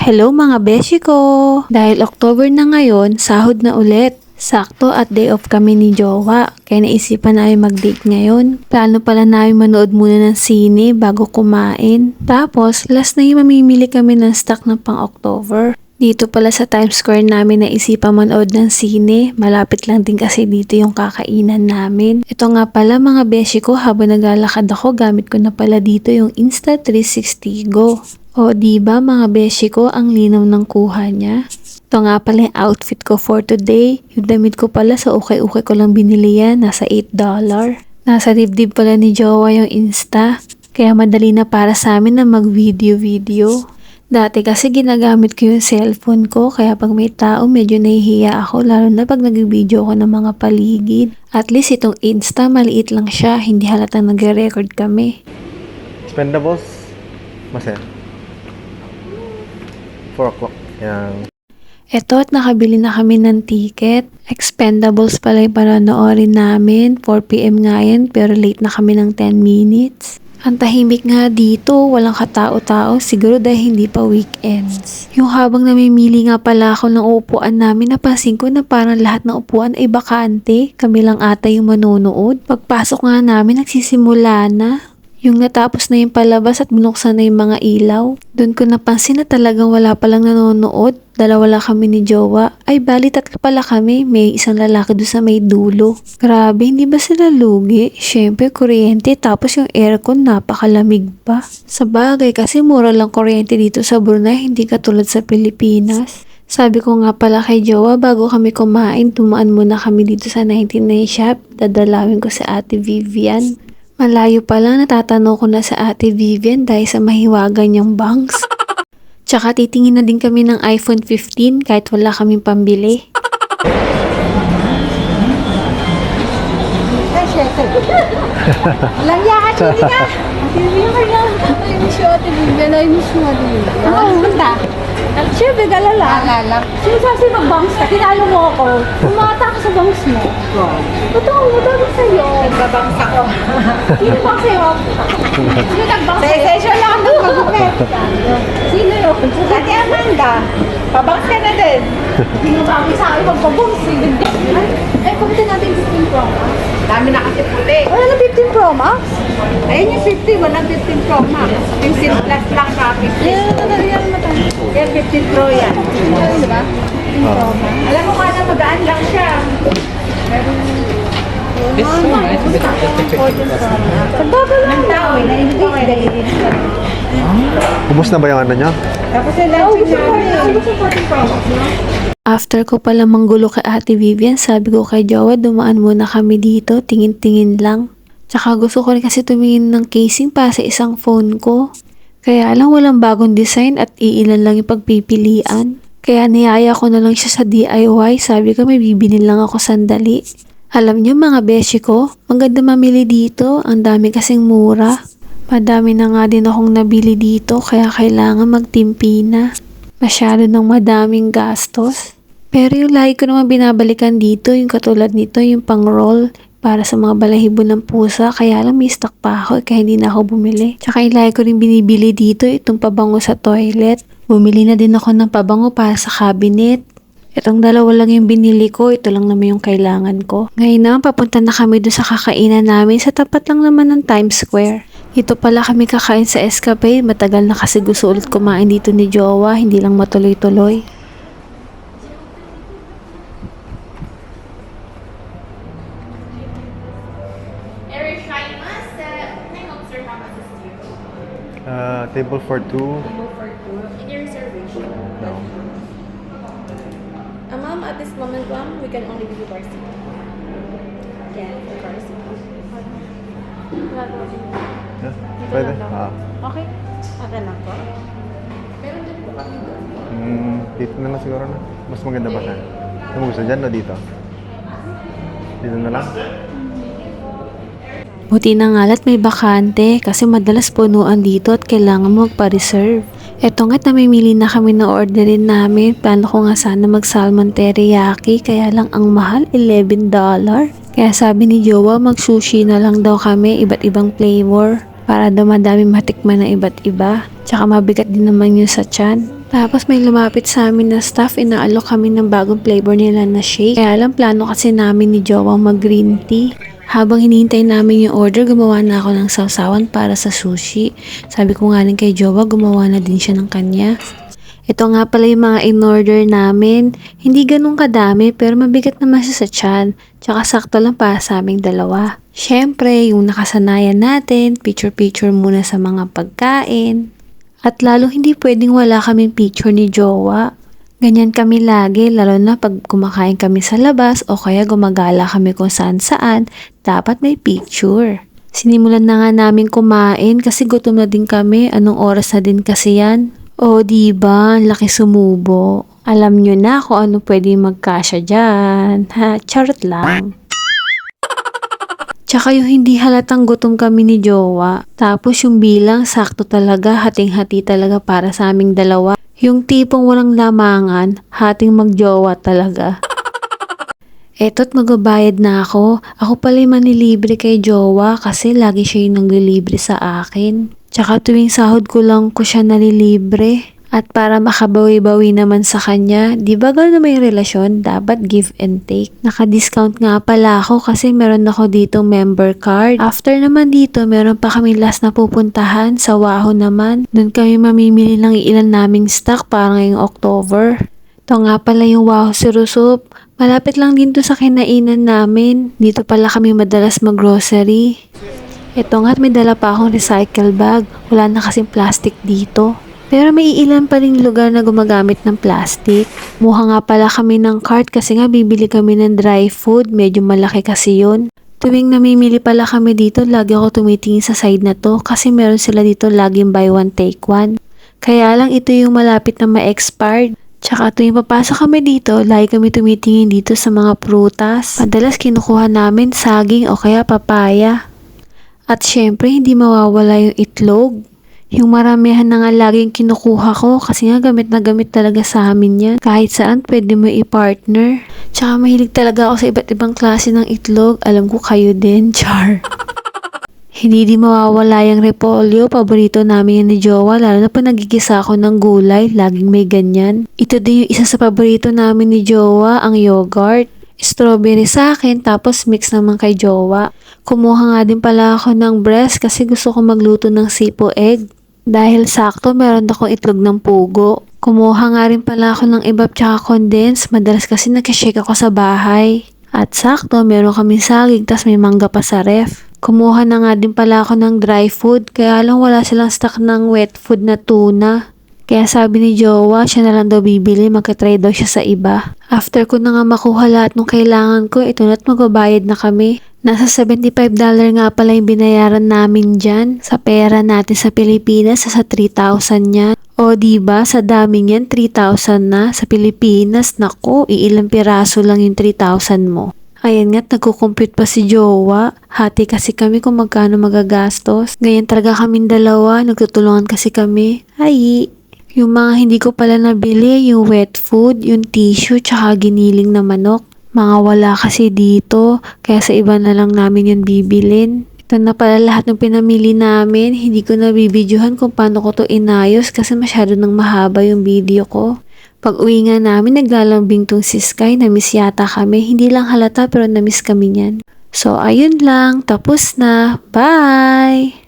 Hello mga beshi ko! Dahil October na ngayon, sahod na ulit. Sakto at day off kami ni Jowa, kaya naisipan na ay mag-date ngayon. Plano pala namin manood muna ng sine bago kumain. Tapos, last na yung mamimili kami ng stock ng pang-October. Dito pala sa Times Square namin naisipan manood ng sine. Malapit lang din kasi dito yung kakainan namin. Ito nga pala mga beshi ko, habang naglalakad ako, gamit ko na pala dito yung Insta360 Go. O diba mga beshi ko, ang linaw ng kuha niya. Ito nga pala yung outfit ko for today. Yung damit ko pala sa ukay-ukay ko lang binili yan, nasa $8. Nasa dibdib pala ni Jowa yung Insta. Kaya madali na para sa amin na mag-video-video. Dati kasi ginagamit ko yung cellphone ko, kaya pag may tao medyo nahihiya ako, lalo na pag nag-video ko ng mga paligid. At least itong Insta, maliit lang siya, hindi halatang nagre-record kami. Expendables, masaya. 4 o'clock. Yan. Eto at nakabili na kami ng ticket. Expendables pala yung panonoorin namin. 4 PM nga yan, pero late na kami ng 10 minutes. Ang tahimik nga dito, walang katao-tao, siguro dahil hindi pa weekends. Yung habang namimili nga pala ako ng upuan namin, napansin ko na parang lahat ng upuan ay bakante. Kami lang ata yung manonood. Pagpasok nga namin, nagsisimula na. Yung natapos na yung palabas at binuksan na yung mga ilaw. Doon ko napansin na talagang wala palang nanonood. Dalawa lang kami ni Jowa. Ay bali tatlo pala kami. May isang lalaki doon sa may dulo. Grabe, hindi ba sila lugi? Syempre kuryente tapos yung aircon napakalamig pa. Sa bagay kasi mura lang kuryente dito sa Brunei, hindi katulad sa Pilipinas. Sabi ko nga pala kay Jowa, bago kami kumain, tumaan muna kami dito sa 99 shop. Dadalawin ko si Ate Vivian. Malayo pala, natatanaw ko na sa Ate Vivian dahil sa mahiwagan niyang bangs. Tsaka titingin na din kami ng iPhone 15 kahit wala kaming pambili. Lang yakan, hindi ka! Hindi ka na. I miss you, Ate Vivian. I miss you, Ate Vivian. Oo, basta. Siyempre, galala. Galala. Sinasasi mag-bangs ka, tinalo mo ako. Umata ka sa bangs mo. Totoo, madami sa'yo. Nagbabangs ako. Sino bang sa'yo? Sino nagbangs sa'yo? Sa session lang ang nagpagupit. Sino yun? Ate Amanda. Pabangs ka na din. Sino sabi sa akin magpabangs? Ay, pagkitin natin 15 Pro Max. Dami na kasi puti. Wala na 15 Pro Max? Ayun yung 50, wala 15 Pro Max. 15 plus lang ka, 15. Yan mata. Yan, 15 Pro yan. Diba? 15 Pro Max. Alam mo nga na magaan lang siya. This one, it's a bit Pagbago lang tao eh, na-invite dahil. Ubus na ba yung ano niya? Tapos yung lunch namin. After ko pala manggulo kay Ate Vivian, sabi ko kay Jowa, dumaan muna kami dito, tingin-tingin lang. Tsaka gusto ko rin kasi tumingin ng casing para sa isang phone ko. Kaya lang walang bagong design at iilan lang yung pagpipilian. Kaya niyaya ko na lang siya sa DIY, sabi ko may bibinin lang ako sandali. Alam niyo mga beshi ko, maganda mamili dito, ang dami kasing mura. Madami na nga din akong nabili dito kaya kailangan magtimpi na. Masyado ng madaming gastos. Pero yung lagi ko naman binabalikan dito, yung katulad nito, yung pang-roll para sa mga balahibo ng pusa. Kaya lang may stock pa ako kaya hindi na ako bumili. Tsaka yung lagi ko rin binibili dito, itong pabango sa toilet. Bumili na din ako ng pabango para sa cabinet. Itong dalawa lang yung binili ko, ito lang naman yung kailangan ko. Ngayon naman papunta na kami doon sa kakainan namin sa tapat lang naman ng Times Square. Ito pala kami kakain sa Escapade, matagal na kasi gusto ulit kumain dito ni Jowa, hindi lang matuloy-tuloy. Table for 2. In your reservation. No. Ma'am, at this moment, ma'am, we can only give you car seat. Yeah, for car seat. Yeah, pwede. Okay. Okay lang po. Meron din po kami doon. Dito na lang siguro na. Mas maganda ba saan? Ano mo gusto dyan o dito? Dito na lang? Buti na nga lahat may bakante kasi madalas punuan dito at kailangan mo magpa-reserve. Eto nga't namimili na kami na orderin namin. Plano ko nga sana mag salmon teriyaki kaya lang ang mahal, $11. Kaya sabi ni Jowa mag sushi na lang daw kami, iba't ibang flavor para daw madami matikman na iba't iba. Tsaka mabigat din naman yun sa tiyan. Tapos may lumapit sa amin na staff, inaalok kami ng bagong flavor nila na shake. Kaya lang plano kasi namin ni Jowa mag green tea. Habang hinihintay namin yung order, gumawa na ako ng sausawan para sa sushi. Sabi ko nga rin kay Jowa, gumawa na din siya ng kanya. Ito nga pala yung mga in-order namin. Hindi ganun kadami pero mabigat naman siya sa tiyan. Tsaka sakto lang para sa aming dalawa. Syempre, yung nakasanayan natin, picture-picture muna sa mga pagkain. At lalo hindi pwedeng wala kaming picture ni Jowa. Ganyan kami lagi, lalo na pag kumakain kami sa labas o kaya gumagala kami kung saan-saan, dapat may picture. Sinimulan na nga namin kumain kasi gutom na din kami, anong oras na din kasi yan. O diba, ang laki sumubo. Alam nyo na kung ano pwede magkasya dyan. Ha, charot lang. Tsaka yung hindi halatang gutom kami ni Jowa. Tapos yung bilang sakto talaga, hating-hati talaga para sa aming dalawa. Yung tipong walang lamangan, hating magjowa talaga. Eto't magbabayad na ako. Ako pala yung manilibre kay Jowa kasi lagi siya yung naglilibre sa akin. Tsaka tuwing sahod ko lang ko siya nalilibre. At para makabawi-bawi naman sa kanya, di ba gano'n may relasyon, dapat give and take. Naka-discount nga pala ako kasi meron ako ditong member card. After naman dito, meron pa kami last na pupuntahan sa Wahoo naman. Doon kami mamimili ng ilan naming stock para ngayong October. Ito nga pala yung Wahoo Sirusup. Malapit lang din to sa kinainan namin. Dito pala kami madalas mag-grocery. Ito nga, may dala pa akong recycle bag. Wala na kasing plastic dito. Pero may ilan pa ring lugar na gumagamit ng plastic. Muha nga pala kami ng cart kasi nga bibili kami ng dry food. Medyo malaki kasi yun. Tuwing namimili pala kami dito, lagi ako tumitingin sa side na to kasi meron sila dito laging buy one take one. Kaya lang ito yung malapit na ma-expired. Tsaka tuwing papasok kami dito, lagi kami tumitingin dito sa mga prutas. Madalas kinukuha namin saging o kaya papaya. At syempre hindi mawawala yung itlog. Yung maramihan na nga laging kinukuha ko kasi nga gamit na gamit talaga sa amin yan. Kahit saan pwede mo i-partner. Tsaka mahilig talaga ako sa iba't ibang klase ng itlog. Alam ko kayo din, char. Hindi di mawawala yung repolyo. Paborito namin yan ni Jowa. Lalo na pa nagigisa ako ng gulay. Laging may ganyan. Ito din yung isa sa paborito namin ni Jowa, ang yogurt. Strawberry sa akin, tapos mix naman kay Jowa. Kumuha nga din pala ako ng breast kasi gusto ko magluto ng sipo egg. Dahil sakto, meron akong itlog ng pugo. Kumuha nga rin pala ako ng ibab tsaka condense. Madalas kasi nag-shake ako sa bahay. At sakto, meron kaming saging, tas may mangga pa sa ref. Kumuha na nga din pala ako ng dry food, kaya lang wala silang stock ng wet food na tuna. Kaya sabi ni Jowa, siya na lang daw bibili, magka-try daw siya sa iba. After ko na nga makuha lahat ng kailangan ko, ito na't magbabayad na kami. Nasa $75 nga pala yung binayaran namin dyan. Sa pera natin sa Pilipinas, sa 3,000 yan. O diba, sa daming yan, 3,000 na. Sa Pilipinas, naku, iilang piraso lang yung 3,000 mo. Ayan nga't nagkukompute pa si Jowa. Hati kasi kami kung magkano magagastos. Ganyan talaga kaming dalawa, nagtutulungan kasi kami. Ay! Yung mga hindi ko pala nabili, yung wet food, yung tissue, tsaka giniling na manok. Mga wala kasi dito, kaya sa iba na lang namin yun bibilin. Ito na pala lahat ng pinamili namin. Hindi ko na bibidyohan kung paano ko to inayos kasi masyado nang mahaba yung video ko. Pag uwi nga namin, naglalambing tong si Sky, na-miss yata kami. Hindi lang halata pero na-miss kami niyan. So ayun lang, tapos na. Bye!